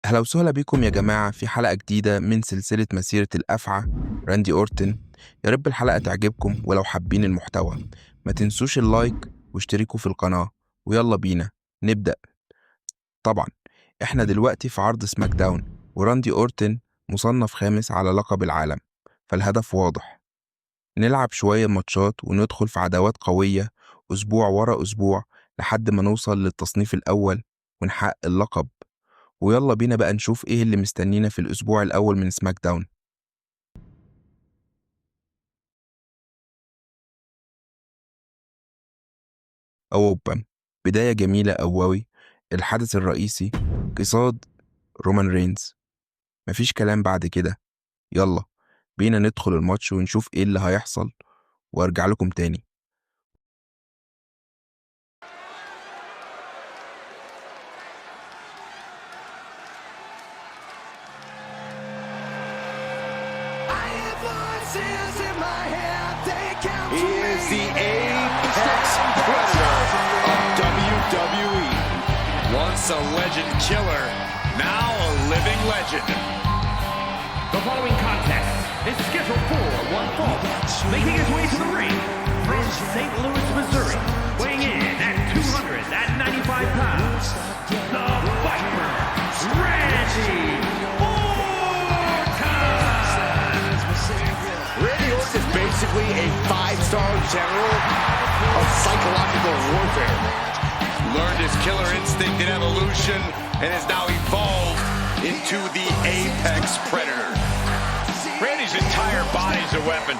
أهلا وسهلا بكم يا جماعة في حلقة جديدة من سلسلة مسيرة الأفعى راندي اورتن. يا رب الحلقة تعجبكم، ولو حابين المحتوى ما تنسوش اللايك واشتركوا في القناة، ويلا بينا نبدأ. طبعا احنا دلوقتي في عرض سماك داون، وراندي اورتن مصنف خامس على لقب العالم، فالهدف واضح: نلعب شوية ماتشات وندخل في عداوات قوية أسبوع ورا أسبوع لحد ما نوصل للتصنيف الأول ونحقق اللقب. ويلا بينا بقى نشوف ايه اللي مستنينا في الأسبوع الأول من سماك داون. أوبا، بداية جميلة أوي. الحدث الرئيسي قصاد رومان رينز، مفيش كلام بعد كده. يلا بينا ندخل الماتش ونشوف ايه اللي هيحصل، وارجع لكم تاني. He is the apex predator of WWE. Once a legend killer, now a living legend. The following contest is scheduled for one fall. Making his way to the ring from St. Louis, Missouri, weighing in at 295 pounds, the Viper, Randy Orton! Randy Orton is basically a five-star general of psychological warfare. Learned his killer instinct in evolution and has now evolved into the apex predator. Randy's entire body's a weapon.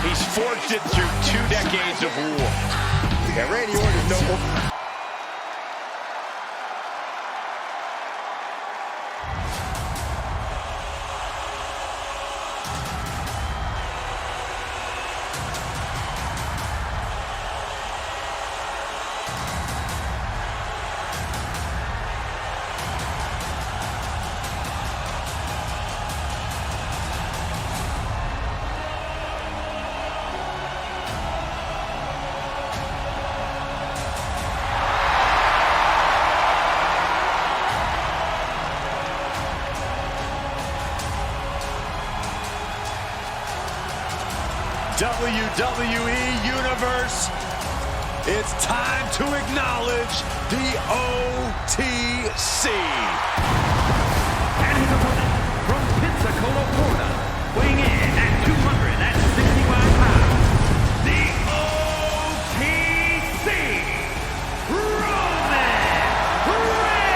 He's forged it through 2 decades of war. Yeah, Randy Orton is no... WWE Universe, it's time to acknowledge the OTC. And his opponent from Pensacola, Florida, weighing in at 265 pounds, the OTC, Roman Reigns!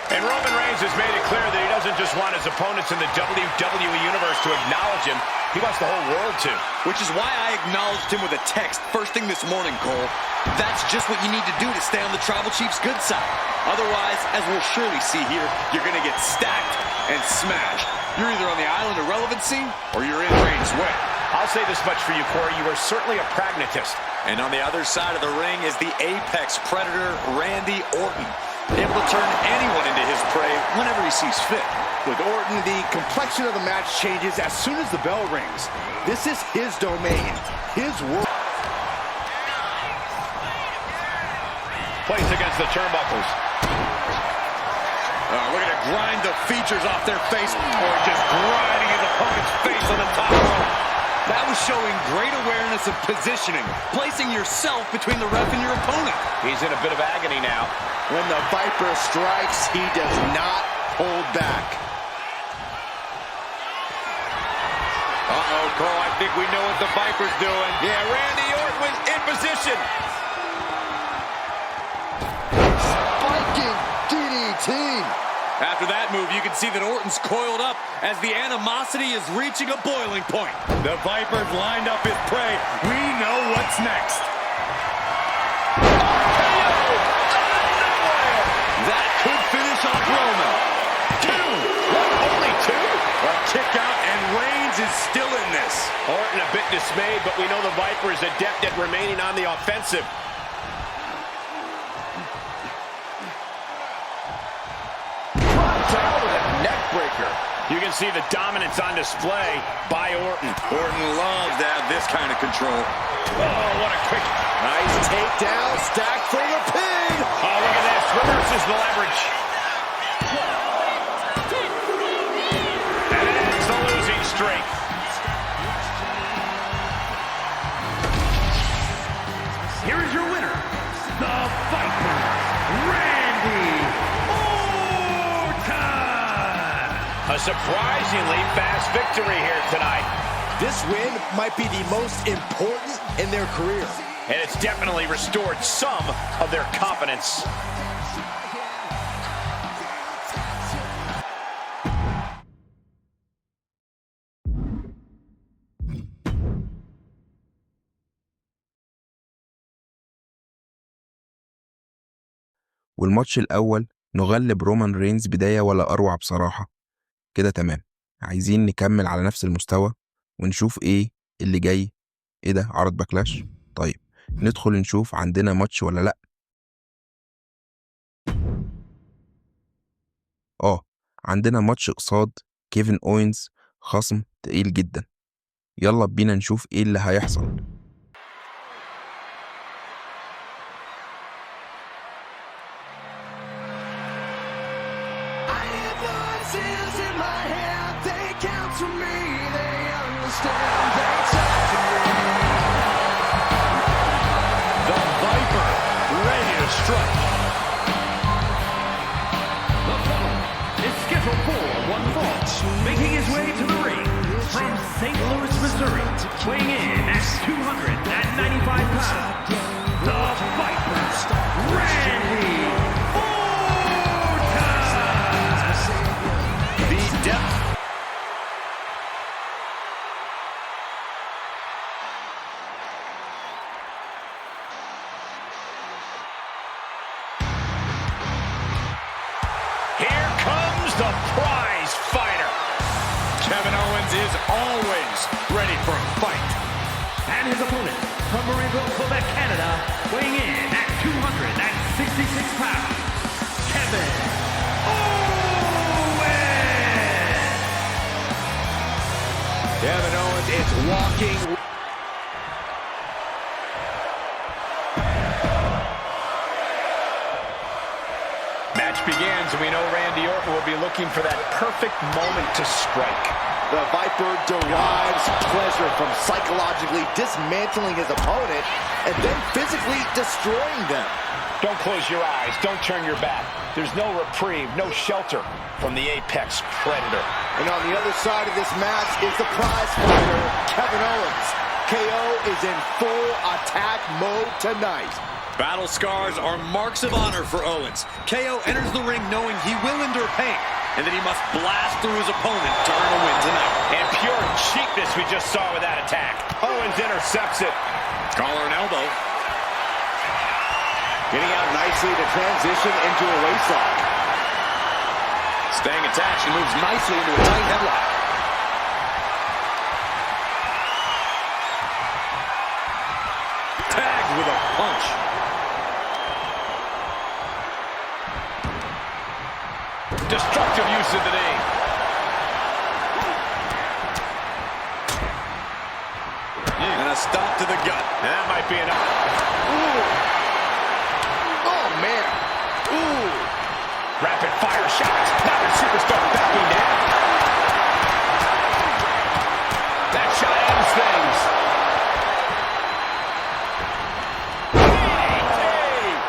And Roman Reigns has made it clear that he doesn't just want his opponents in the WWE Universe to acknowledge him, he wants the whole world to. Which is why I acknowledged him with a text first thing this morning, Cole. That's just what you need to do to stay on the Tribal Chief's good side. Otherwise, as we'll surely see here, you're going to get stacked and smashed. You're either on the island of relevancy or you're in Reigns' way. I'll say this much for you, Corey, you are certainly a pragmatist. And on the other side of the ring is the apex predator, Randy Orton. Able to turn anyone into his prey whenever he sees fit. With Orton, the complexion of the match changes as soon as the bell rings. This is his domain, his world. Placed against the turnbuckles. We're going to grind the features off their face, or just grinding his opponent's face on the top rope. That was showing great awareness of positioning, placing yourself between the ref and your opponent. He's in a bit of agony now. When the Viper strikes, he does not hold back. Uh-oh, Cole, I think we know what the Viper's doing. Yeah, Randy Orton was in position. Spiking DDT. After that move, you can see that Orton's coiled up as the animosity is reaching a boiling point. The Viper's lined up his prey. We know what's next. That could finish off Roman. 2. What? Only 2? A kick out, and Reigns is still in this. Orton a bit dismayed, but we know the Viper is adept at remaining on the offensive. Neck breaker. You can can see the dominance on display by Orton. Orton loves to have this kind of control. Oh, what a quick... Nice takedown, stacked for the pin. Oh, look at this. Reverses the leverage. And it's the losing streak. Here is your winner, the Viper, Randy Orton. A surprisingly fast victory here tonight. This win might be the most important in their career. And it's definitely restored some of their confidence. والماتش الأول نغلب رومان رينز بداية ولا أروع بصراحة. كده تمام. عايزين نكمل على نفس المستوى ونشوف إيه اللي جاي. إيه ده؟ عرض باكلاش؟ طيب ندخل نشوف عندنا ماتش ولا لأ. عندنا ماتش قصاد كيفن أوينز، خصم تقيل جدا. يلا بينا نشوف إيه اللي هيحصل. The Viper, ready to strike. The following is scheduled for one fall, making his way to the ring from St. Louis, Missouri, weighing in at 295 pounds, the Viper, Randy Orton. The depth. Here comes the prize fighter. Kevin Owens is always ready for a fight. And his opponent from Marieville, Quebec, Canada, weighing in at 266 pounds, Kevin Owens. Kevin Owens is walking. Match begins, and we know Randy Orton will be looking for that perfect moment to strike. The Viper derives pleasure from psychologically dismantling his opponent and then physically destroying them. Don't close your eyes. Don't turn your back. There's no reprieve, no shelter from the apex predator. And on the other side of this match is the prize fighter, Kevin Owens. KO is in full attack mode tonight. Battle scars are marks of honor for Owens. KO enters the ring knowing he will endure pain and that he must blast through his opponent to earn a win tonight. And pure cheapness we just saw with that attack. Owens intercepts it. Collar and elbow. Getting out nicely to transition into a waistlock. Staying attached and moves nicely into a tight headlock. Tagged with a punch. Destructive use of the knee. And a stop to the gut. And that might be enough. Ooh. Oh, man. Ooh. Rapid fire shots. Now the superstar backing down. That shot ends things.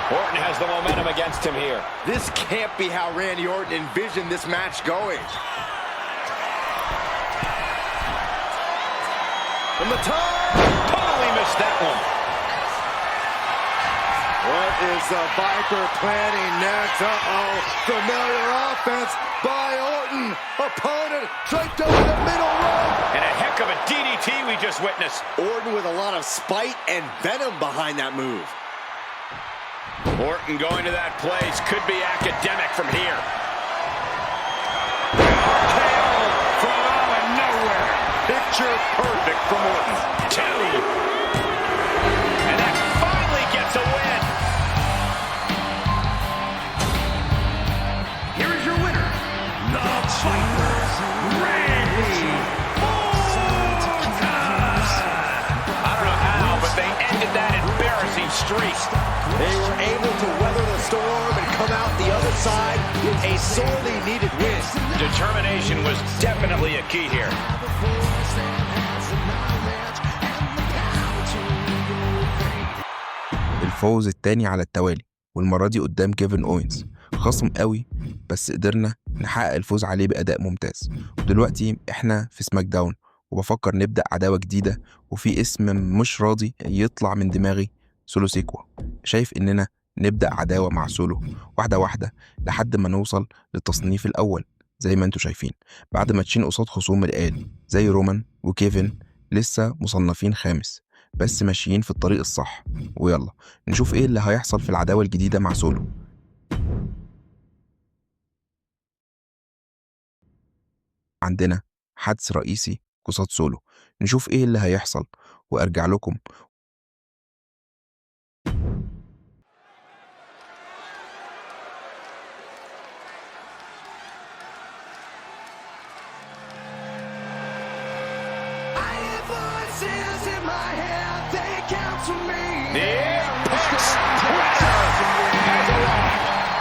Orton has the momentum against him here. This can't be how Randy Orton envisioned this match going. From the top. Totally missed that one. What is the Viper planning next? Uh-oh. Familiar offense by Orton. Opponent draped over the middle rope. And a heck of a DDT we just witnessed. Orton with a lot of spite and venom behind that move. Orton going to that place could be academic from here. KO from out of nowhere. Picture perfect from Orton. Two. And that finally gets a win. Here is your winner, the Viper, Randy streak. They were able to weather the storm and come out the other side with a sorely needed win. Determination was definitely a key here. الفوز التاني على التوالي، والمرة دي قدام كيفن أوينز، خصم قوي بس قدرنا نحقق الفوز عليه بأداء ممتاز. ودلوقتي احنا في سماك داون، وبفكر نبدأ عداوة جديدة، وفي اسم مش راضي يطلع من دماغي، سولو سيكوا. شايف إننا نبدأ عداوة مع سولو واحدة واحدة لحد ما نوصل للتصنيف الأول زي ما انتوا شايفين، بعد ماتشين قصاد خصوم الآل زي رومان وكيفن لسه مصنفين خامس بس ماشيين في الطريق الصح. ويلا نشوف ايه اللي هيحصل في العداوة الجديدة مع سولو. عندنا حدث رئيسي قصاد سولو، نشوف ايه اللي هيحصل وارجع لكم.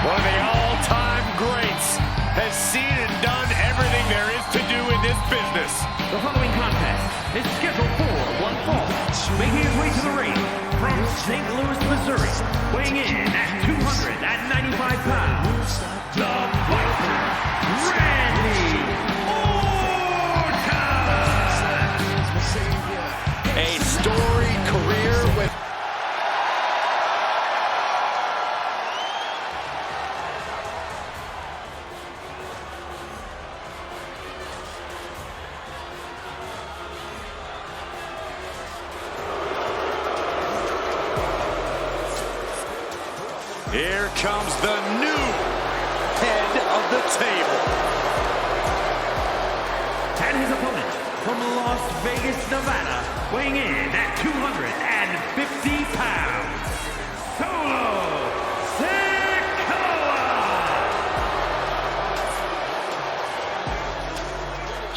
One of the all-time greats has seen and done everything there is to do in this business. The following contest is scheduled for one fall. Making his way to the ring from St. Louis, Missouri, weighing in at 295 pounds, the Viper, Randy Orton! A storied career with Here comes the new head of the table. And his opponent from Las Vegas, Nevada, weighing in at 250 pounds, Solo Sikoa!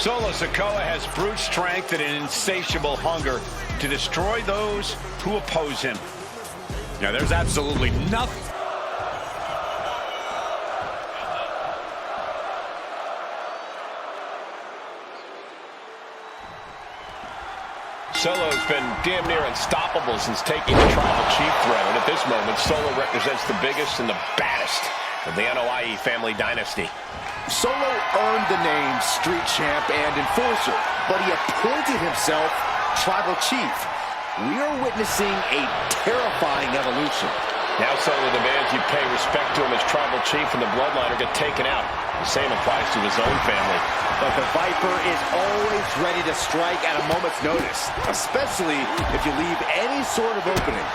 Solo Sikoa has brute strength and an insatiable hunger to destroy those who oppose him. Yeah, there's absolutely nothing. Solo's been damn near unstoppable since taking the Tribal Chief throne. At this moment, Solo represents the biggest and the baddest of the NOIE family dynasty. Solo earned the name Street Champ and Enforcer, but he appointed himself Tribal Chief. We are witnessing a terrifying evolution. Now Solo demands you pay respect to him as Tribal Chief and the Bloodline or get taken out. The same applies to his own family. But the Viper is always ready to strike at a moment's notice, especially if you leave any sort of opening.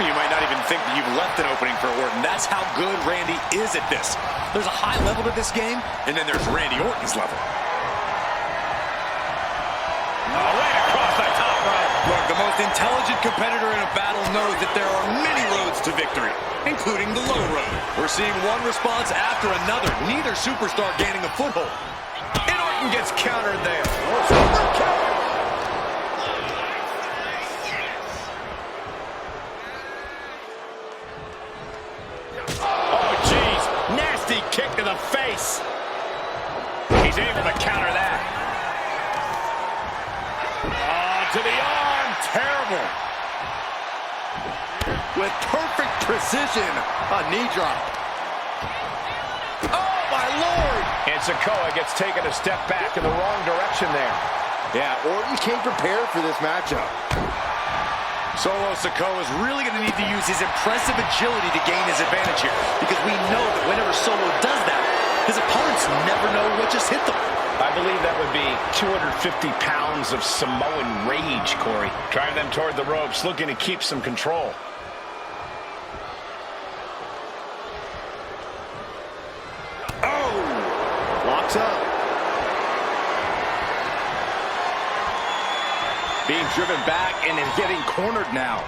You might not even think that you've left an opening for Orton. That's how good Randy is at this. There's a high level to this game, and then there's Randy Orton's level. Right across the top rope. Look, the most intelligent competitor in a battle knows that there are many roads to victory, including the low road. We're seeing one response after another, neither superstar gaining a foothold. And Orton gets countered there. Oh, jeez. Nasty kick to the face. He's able to counter that. To the arm. Terrible. With perfect precision, a knee drop. Oh, my Lord! And Sikoa gets taken a step back in the wrong direction there. Yeah, Orton came prepared for this matchup. Solo Sikoa is really going to need to use his impressive agility to gain his advantage here, because we know that whenever Solo does that, his opponents never know what just hit them. I believe that would be 250 pounds of Samoan rage, Corey. Driving them toward the ropes, looking to keep some control. Oh! Locks up. Being driven back and then getting cornered now.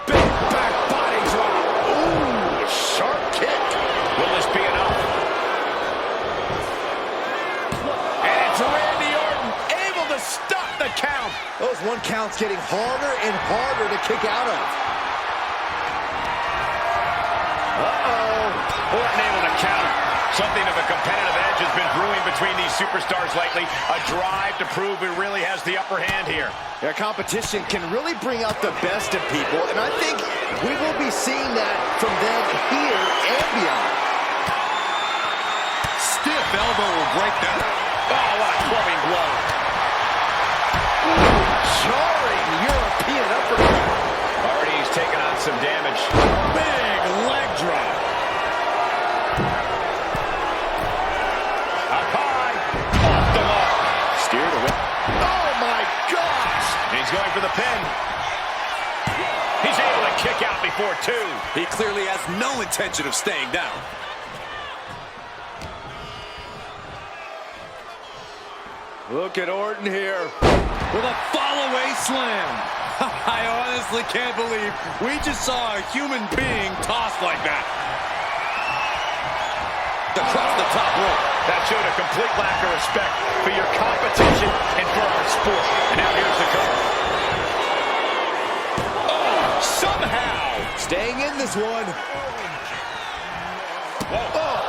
Big back the count. Those 1 counts getting harder and harder to kick out of. Orton able to counter. Something of a competitive edge has been brewing between these superstars lately. A drive to prove who really has the upper hand here. Their competition can really bring out the best in people, and I think we will be seeing that from them here and beyond. Stiff elbow will break that. Oh, what a clubbing blow. Jarring European uppercut. Already he's taken on some damage. Big leg drop. Up high. Off the mark. Steered away. Oh my gosh! He's going for the pin. He's able to kick out before 2. He clearly has no intention of staying down. Look at Orton here. With a fall-away slam. I honestly can't believe we just saw a human being tossed like that. Across the top rope. That showed a complete lack of respect for your competition and for our sport. And now here's the cover. Oh, somehow. Staying in this one. Whoa. Oh.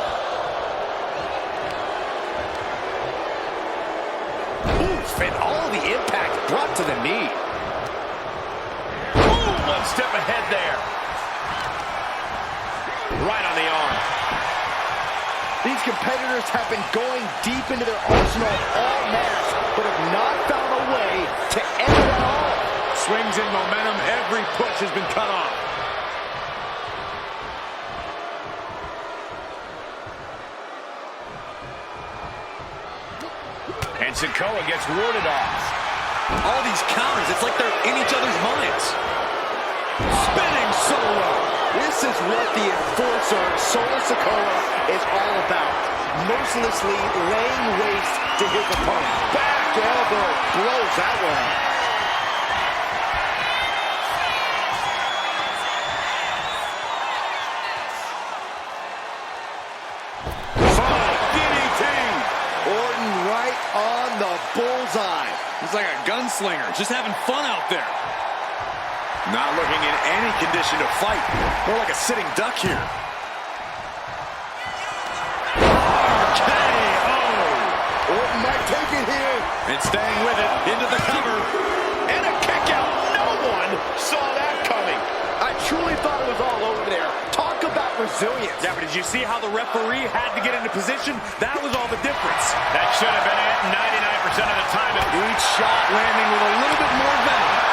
Oof, and all the impact brought to the knee. Ooh, 1 step ahead there. Right on the arm. These competitors have been going deep into their arsenal all match, but have not found a way to end it all. Swings in momentum. Every push has been cut off. And Sikoa gets warded off. All these counters, it's like they're in each other's minds. Spinning solo. This is what the enforcer, Solo Sikoa, is all about. Mercilessly laying waste to his opponent. Back elbow blows that one. DDT. Orton right on the bullseye. He's like a gunslinger, just having fun out there. Not looking in any condition to fight. More like a sitting duck here. RKO! Orton might take it here. And staying with it, into the cover. And a kick out. No one saw that coming. I truly thought it was all over there. Talk about resilience. Yeah, but did you see how the referee had to get into position? That was all the difference. That should have been it 99% of the time. Each shot landing with a little bit more venom.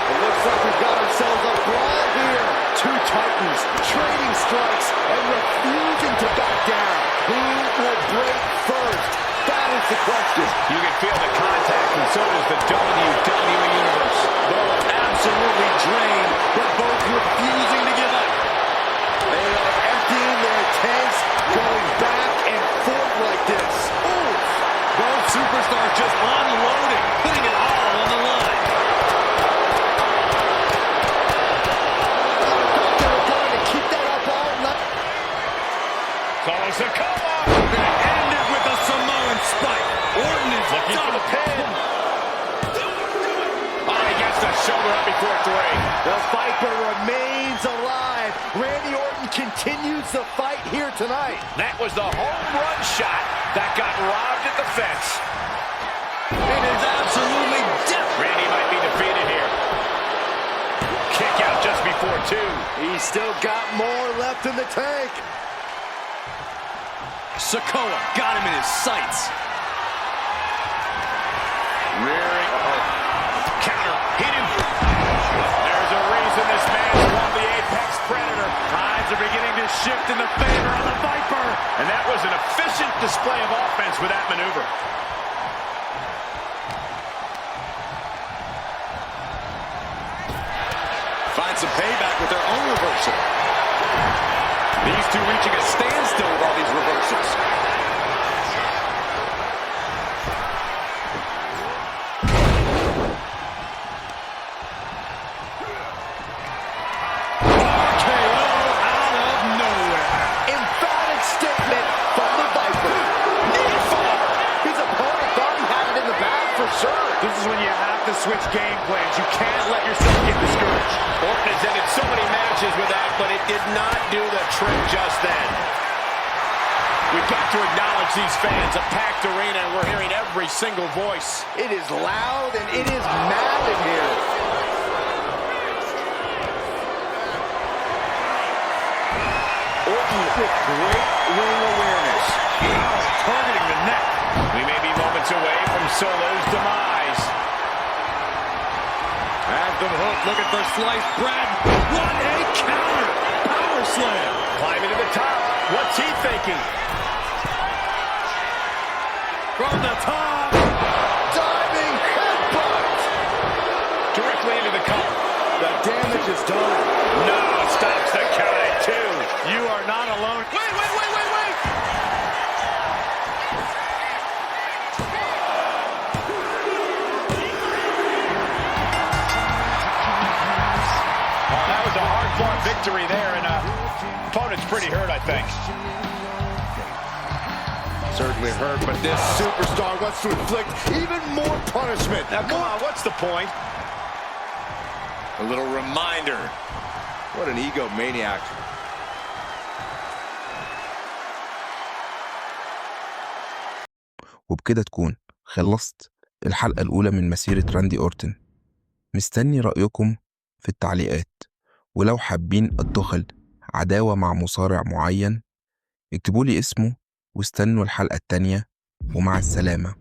It looks like we've got ourselves a brawl here. 2 titans trading strikes and refusing to back down. Who will break first? That is the question. You can feel the contact, and so does the WWE Universe. Both absolutely drained, but both refusing to give up. They are emptying their tanks, going back and forth like this. Ooh. Both superstars just unloading, putting it all on the line. They were going to keep that up all night. Solo Sikoa. And it with a Samoan spike. Orton is Looking for done. the pin. Oh, he gets the shoulder up before 3. The Viper remains alive. Randy Orton continues the fight here tonight. That was the home run shot that got robbed at the fence. It is absolutely different. Randy might be defeated here. Kick out just before 2. He's still got more left in the tank. Sikoa got him in his sights. Rearing. Counter. Hit him. There's a reason this man's called the Apex Predator. Tides are beginning to shift in the favor of the Viper. And that was an efficient display of offense with that maneuver. Find some payback with their own reversal. These two reaching a standstill with all these reversals. RKO out of nowhere. Emphatic statement from the Viper. His opponent thought he had it in the bag for sure. This is when you have to switch game plans. You can't let yourself get discouraged. Orton has ended so many matches with that, but it did not do the trick just then. We've got to acknowledge these fans, a packed arena, and we're hearing every single voice. It is loud and it is mad in here. Orton with great ring awareness. Targeting the neck. We may be moments away from Solo's demise. Has them hooked, looking for sliced bread. What a counter! Power slam. Climbing to the top. What's he thinking? From the top. Diving headbutt. Directly into the cup. The damage is done. No, stops the count at 2. You are not alone. Wait! Oh, that was a hard-fought victory there, and opponent's pretty hurt, I think. Certainly hurt, but this superstar wants to inflict even more punishment. Now, come on, what's the point? A little reminder. What an egomaniac. وبكده تكون خلصت الحلقة الأولى من مسيرة راندي أورتن. مستني رأيكم في التعليقات، ولو حابين أدخل عداوة مع مصارع معين اكتبولي اسمه واستنوا الحلقة التانية، ومع السلامة.